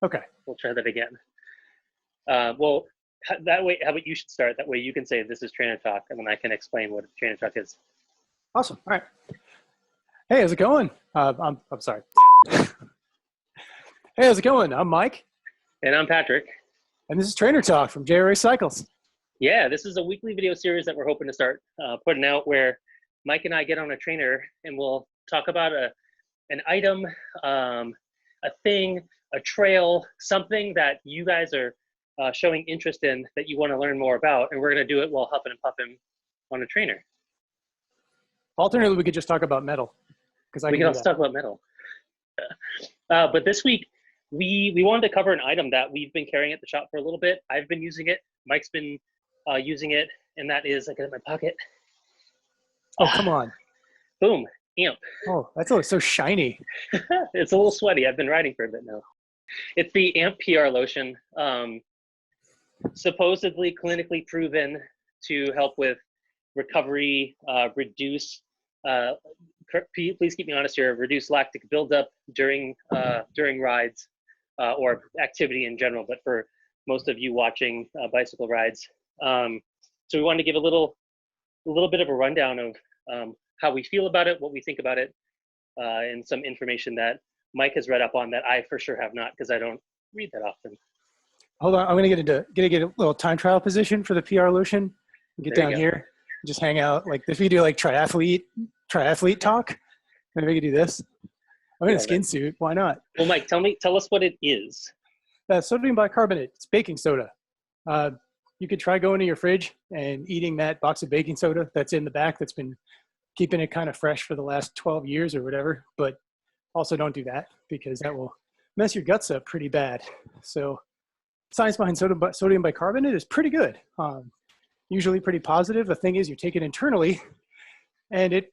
Okay. We'll try that again. Well, that way, how about you should start? That way you can say this is Trainer Talk, and then I can explain what Trainer Talk is. Awesome. All right. Hey, how's it going? I'm sorry. Hey, how's it going? I'm Mike. And I'm Patrick. And this is Trainer Talk from JRA Cycles. Yeah, this is a weekly video series that we're hoping to start putting out where Mike and I get on a trainer and we'll talk about an item, a thing, a trail, something that you guys are showing interest in that you want to learn more about. And we're going to do it while huffing and puffing on a trainer. Alternately, we could just talk about metal. We can also talk about metal. But this week, we wanted to cover an item that we've been carrying at the shop for a little bit. I've been using it. Mike's been using it. And that is, I got it in my pocket. Oh, come on. Boom. Amp. Oh, that's so shiny. It's a little sweaty. I've been riding for a bit now. It's the Amp PR lotion. Supposedly clinically proven to help with recovery, reduce, please keep me honest here, reduce lactic buildup during rides or activity in general, but for most of you watching bicycle rides. So we wanted to give a little bit of a rundown of how we feel about it, what we think about it, and some information that Mike has read up on that I for sure have not because I don't read that often. Hold on, I'm gonna get a little time trial position for the PR lotion. Get down here, just hang out. Like if you do like triathlete talk, maybe we could do this. I'm in a skin suit. Why not? Well, Mike, tell us what it is. Sodium bicarbonate. It's baking soda. You could try going to your fridge and eating that box of baking soda that's in the back that's been keeping it kind of fresh for the last 12 years or whatever. But also don't do that because that will mess your guts up pretty bad. So science behind sodium bicarbonate is pretty good. Usually pretty positive. The thing is you take it internally and it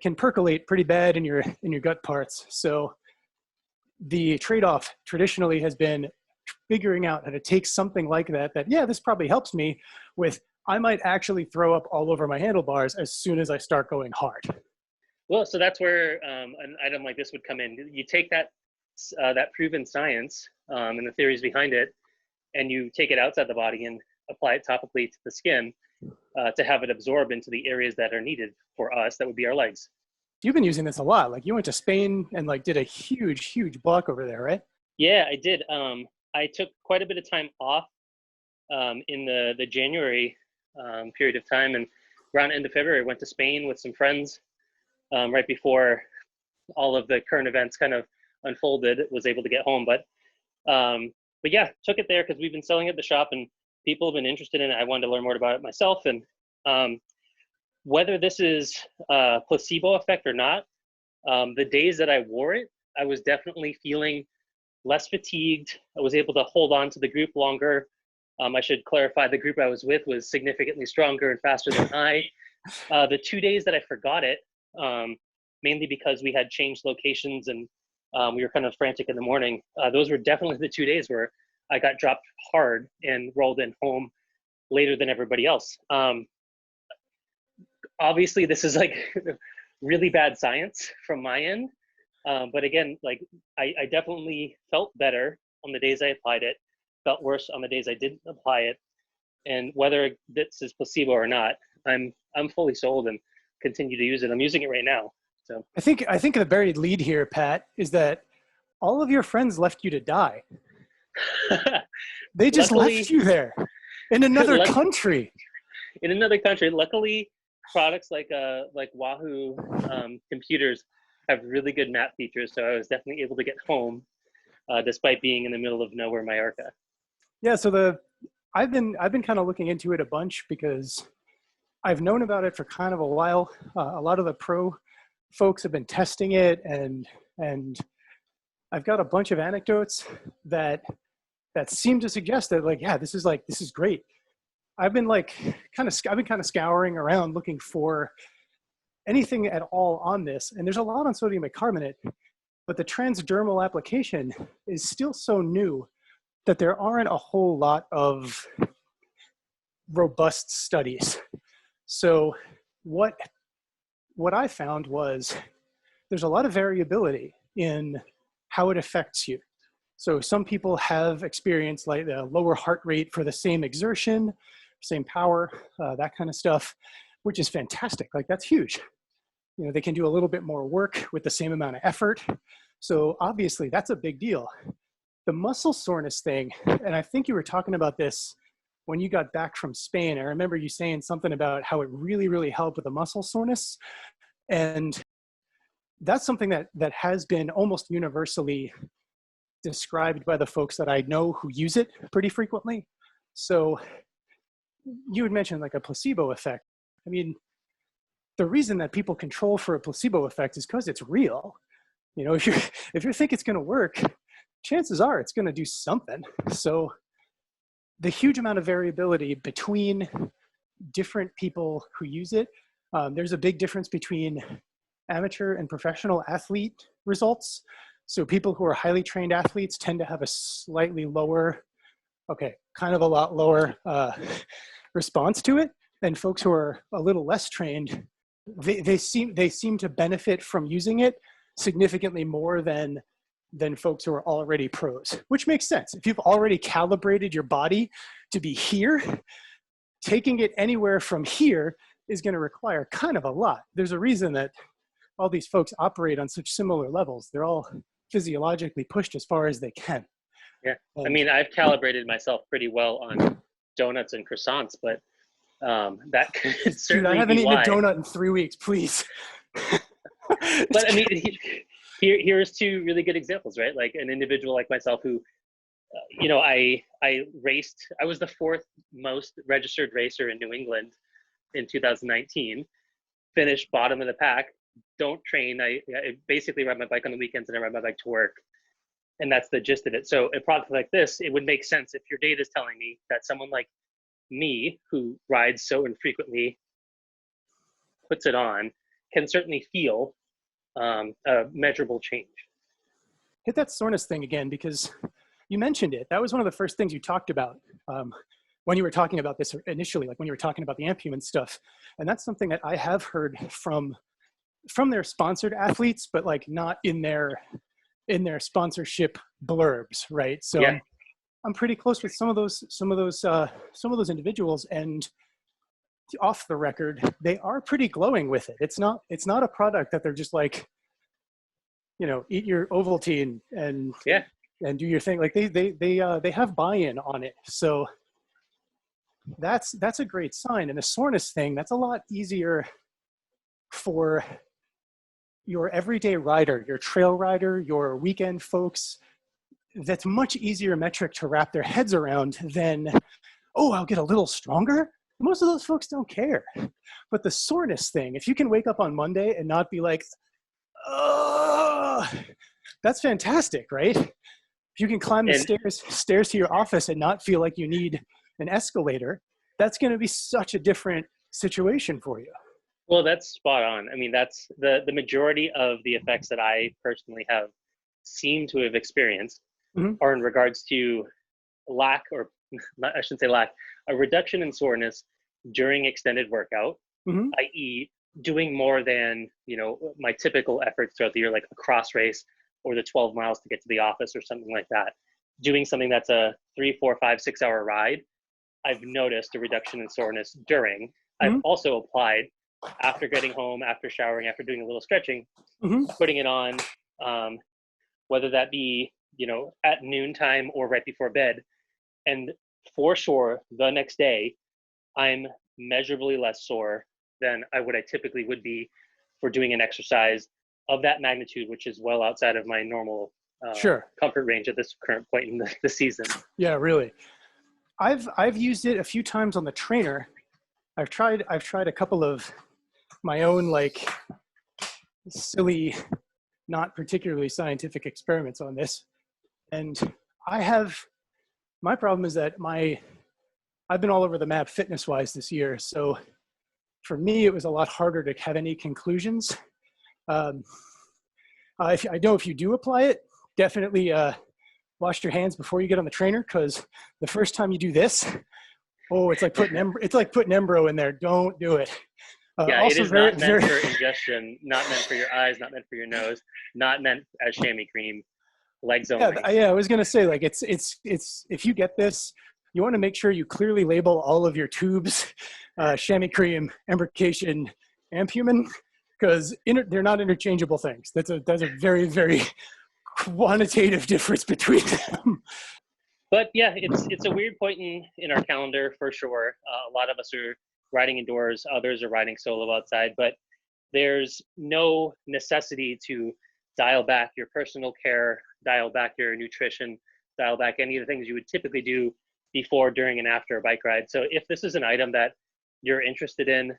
can percolate pretty bad in your gut parts. So the trade-off traditionally has been figuring out how to take something like that, yeah, this probably helps me with, I might actually throw up all over my handlebars as soon as I start going hard. Well, so that's where an item like this would come in. You take that proven science and the theories behind it, and you take it outside the body and apply it topically to the skin to have it absorb into the areas that are needed for us. That would be our legs. You've been using this a lot. Like you went to Spain and like did a huge block over there, right? Yeah, I did. I took quite a bit of time off in the January period of time, and around end of February, I went to Spain with some friends right before all of the current events kind of unfolded. Was able to get home, but yeah, took it there because we've been selling it at the shop and people have been interested in it. I wanted to learn more about it myself, and whether this is a placebo effect or not, the days that I wore it, I was definitely feeling less fatigued. I was able to hold on to the group longer. I should clarify, the group I was with was significantly stronger and faster than I. The 2 days that I forgot it, mainly because we had changed locations and we were kind of frantic in the morning, those were definitely the 2 days where I got dropped hard and rolled in home later than everybody else. Obviously, this is like really bad science from my end. But again, like I definitely felt better on the days I applied it, felt worse on the days I didn't apply it. And whether this is placebo or not, I'm fully sold and continue to use it. I'm using it right now. So I think the buried lead here, Pat, is that all of your friends left you to die. They just left you there in another country. In another country. Luckily, products like Wahoo computers have really good map features, so I was definitely able to get home despite being in the middle of nowhere, Mallorca. Yeah, so I've been kind of looking into it a bunch because I've known about it for kind of a while. A lot of the pro folks have been testing it, and I've got a bunch of anecdotes that seem to suggest that, like, yeah, this is great. I've been kind of scouring around looking for anything at all on this, and there's a lot on sodium bicarbonate, but the transdermal application is still so new that there aren't a whole lot of robust studies. So what I found was there's a lot of variability in how it affects you. So some people have experienced like a lower heart rate for the same exertion, same power, that kind of stuff, which is fantastic. Like that's huge. You know, they can do a little bit more work with the same amount of effort. So obviously that's a big deal. The muscle soreness thing, and I think you were talking about this when you got back from Spain. I remember you saying something about how it really, really helped with the muscle soreness. And that's something that has been almost universally described by the folks that I know who use it pretty frequently. So you had mentioned like a placebo effect. I mean, the reason that people control for a placebo effect is because it's real. You know, if you think it's going to work, chances are it's going to do something. So the huge amount of variability between different people who use it, there's a big difference between amateur and professional athlete results. So people who are highly trained athletes tend to have a slightly lower, kind of a lot lower response to it. And folks who are a little less trained, they seem to benefit from using it significantly more than folks who are already pros, which makes sense. If you've already calibrated your body to be here, taking it anywhere from here is going to require kind of a lot. There's a reason that all these folks operate on such similar levels. They're all physiologically pushed as far as they can. Yeah, I mean, I've calibrated myself pretty well on donuts and croissants, but that could certainly Dude, I haven't be eaten why. a donut in 3 weeks, please. But I mean, here's two really good examples, right? Like an individual like myself who, you know, I raced. I was the fourth most registered racer in New England in 2019. Finished bottom of the pack. Don't train. I basically ride my bike on the weekends and I ride my bike to work. And that's the gist of it. So a product like this, it would make sense if your data is telling me that someone like me who rides so infrequently puts it on can certainly feel a measurable change. Hit that soreness thing again, because you mentioned it. That was one of the first things you talked about when you were talking about this initially, like when you were talking about the Ampuman stuff. And that's something that I have heard from their sponsored athletes, but like not in their sponsorship blurbs, right? So Yeah. I'm pretty close with some of those individuals, and off the record, they are pretty glowing with it. It's not a product that they're just like, you know, eat your Ovaltine and do your thing. Like they have buy-in on it. So that's a great sign. And the soreness thing, that's a lot easier for your everyday rider, your trail rider, your weekend folks. That's much easier metric to wrap their heads around than, oh, I'll get a little stronger. Most of those folks don't care. But the soreness thing, if you can wake up on Monday and not be like, oh, that's fantastic, right? If you can climb the stairs to your office and not feel like you need an escalator, that's going to be such a different situation for you. Well, that's spot on. I mean, that's the majority of the effects that I personally have seemed to have experienced are in regards to lack, or I shouldn't say lack, a reduction in soreness during extended workout, i.e. doing more than, you know, my typical efforts throughout the year, like a cross race or the 12 miles to get to the office or something like that. Doing something that's a 3, 4, 5, 6 hour ride, I've noticed a reduction in soreness during. I've also applied after getting home, after showering, after doing a little stretching, putting it on, whether that be, you know, at noontime or right before bed. And for sure, the next day, I'm measurably less sore than I typically would be for doing an exercise of that magnitude, which is well outside of my normal comfort range at this current point in the season. Yeah, really. I've used it a few times on the trainer. I've tried a couple of my own like silly, not particularly scientific experiments on this. And my problem is that I've been all over the map fitness-wise this year. So for me, it was a lot harder to have any conclusions. I know if you do apply it, definitely wash your hands before you get on the trainer, because the first time you do this, it's like putting Embro in there. Don't do it. It is not meant for ingestion, not meant for your eyes, not meant for your nose, not meant as chamois cream. legs only. Yeah, I was gonna say, like, it's if you get this, you want to make sure you clearly label all of your tubes, chamois cream, embrocation, and human, because they're not interchangeable things. That's a very, very quantitative difference between them. But yeah, it's a weird point in our calendar for sure. A lot of us are riding indoors, others are riding solo outside, but there's no necessity to dial back your personal care, dial back your nutrition, dial back any of the things you would typically do before, during, and after a bike ride. So if this is an item that you're interested in,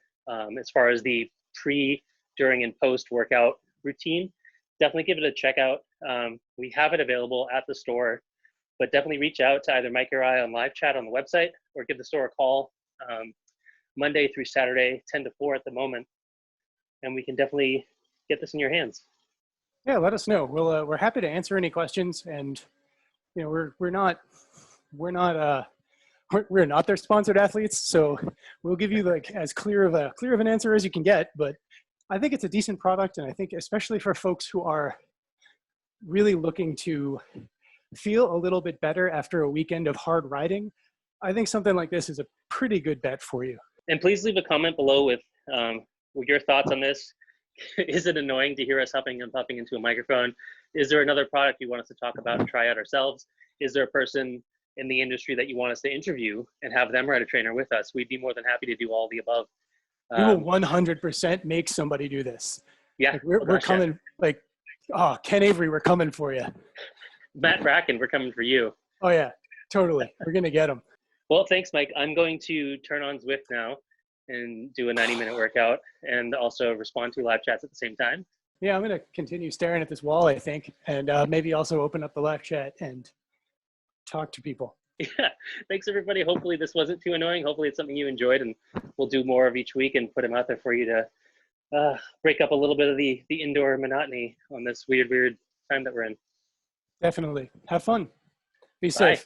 as far as the pre, during, and post workout routine, definitely give it a check out. We have it available at the store, but definitely reach out to either Mike or I on live chat on the website, or give the store a call Monday through Saturday, 10 to 4 at the moment, and we can definitely get this in your hands. Yeah, let us know. We're happy to answer any questions, and you know, we're not their sponsored athletes, so we'll give you like as clear of an answer as you can get. But I think it's a decent product, and I think especially for folks who are really looking to feel a little bit better after a weekend of hard riding, I think something like this is a pretty good bet for you. And please leave a comment below with your thoughts on this. Is it annoying to hear us huffing and puffing into a microphone? Is there another product you want us to talk about and try out ourselves? Is there a person in the industry that you want us to interview and have them ride a trainer with us? We'd be more than happy to do all the above. We will 100% make somebody do this. Yeah, like we're coming. Yeah. Like, oh, Ken Avery, we're coming for you. Matt Bracken, we're coming for you. Oh yeah, totally. We're gonna get them. Well, thanks, Mike. I'm going to turn on Zwift now and do a 90-minute workout, and also respond to live chats at the same time. Yeah, I'm gonna continue staring at this wall, I think, and maybe also open up the live chat and talk to people. Yeah, thanks everybody. Hopefully this wasn't too annoying. Hopefully it's something you enjoyed, and we'll do more of each week and put them out there for you to break up a little bit of the indoor monotony on this weird time that we're in. Definitely. Have fun. Be safe. Bye.